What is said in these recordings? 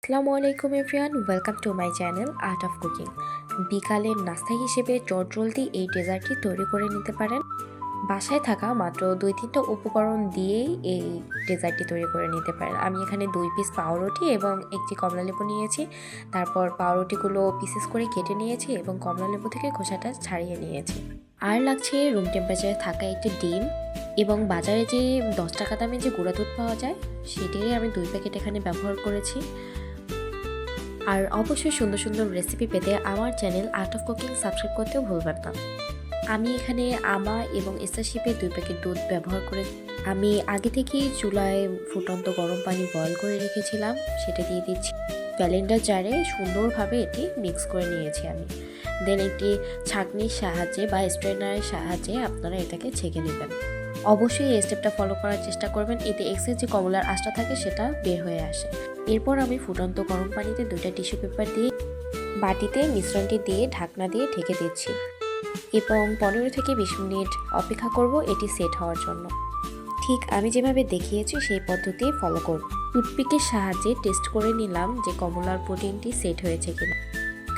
আসসালামু আলাইকুম everyone, welcome to my channel art of cooking. বিকালের নাস্তা হিসেবে চটজলদি এই ডেজার্টটি তৈরি করে নিতে পারেন। বাসায় থাকা মাত্র 2-3টা উপকরণ দিয়েই এই ডেজার্টটি তৈরি করে নিতে পারেন। আমি এখানে 2 পিস পাউরুটি এবং একটি কমলালেবু নিয়েছি। তারপর পাউরুটিগুলো পিসেস করে কেটে নিয়েছি এবং কমলালেবু থেকে খোসাটা ছাড়িয়ে নিয়েছি। আর লাগছে রুম টেম্পারেচারে থাকা একটি ডিম এবং বাজারে যে 10 টাকা দামে যে গুঁড়া দুধ পাওয়া যায় সেটিরই আমি 2 প্যাকেট এখানে ব্যবহার করেছি। আর অবশ্যই সুন্দর সুন্দর রেসিপি পেতে আমার channel art of cooking subscribe করতেও ভুলবেন না। আমি এখানে আমা এবং এসাশিপের 2 প্যাকেট দুধ ব্যবহার করে আমি আগে থেকেই চুলায় ফুটন্ত গরম পানি বয়ল করে রেখেছিলাম, সেটা দিয়ে দিচ্ছি। ব্লেন্ডার জারে সুন্দরভাবে এটি মিক্স করে নিয়েছি আমি। দেন একটি ছাঁকনির সাহায্যে বা স্ট্রেনারের সাহায্যে আপনারা এটাকে ছেঁকে নেবেন। অবশ্যই এই স্টেপটা ফলো করার চেষ্টা করবেন, এতে এক্সেস যে কমলার আঁশটা থাকে সেটা বের হয়ে আসে। এরপর আমি ফুটন্ত গরম পানিতে 2টা টিস্যু পেপার দিয়ে বাটিতে মিশ্রণটি দিয়ে ঢাকনা দিয়ে ঢেকে দিচ্ছি এবং 15 থেকে 20 মিনিট অপেক্ষা করব এটি সেট হওয়ার জন্য। ঠিক আমি যেভাবে দেখিয়েছি সেই পদ্ধতি ফলো করব। টুথপিকের সাহায্যে টেস্ট করে নিলাম যে কমলার পুডিংটি সেট হয়েছে কিনা।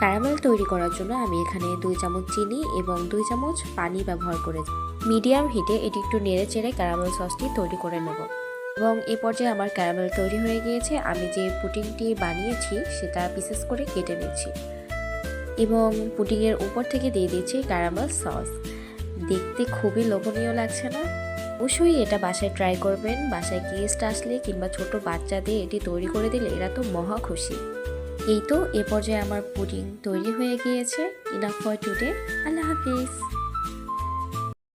ক্যারামেল তৈরি করার জন্য আমি এখানে 2 চামচ চিনি এবং 2 চামচ পানি ব্যবহার করেছি। মিডিয়াম হিটে এটি একটু নেড়ে চেড়ে ক্যারামেল সসটি তৈরি করে নেব এবং এই পর্যায়ে আমার ক্যারামেল তৈরি হয়ে গিয়েছে। আমি যে পুডিংটি বানিয়েছি সেটা পিসেস করে কেটে নিচ্ছি এবং পুডিংয়ের উপর থেকে দিয়ে দিচ্ছি ক্যারামেল সস। দেখতে খুবই লোভনীয় লাগছে না? অবশ্যই এটা বাসায় ট্রাই করবেন। বাসায় গেস্ট আসলে কিংবা ছোট বাচ্চাদের এটি তৈরি করে দিলে এরা তো মহা খুশি। এই তো এ পর্যায়ে আমার পুডিং তৈরি হয়ে গিয়েছে। Enough for today. Allah Hafiz.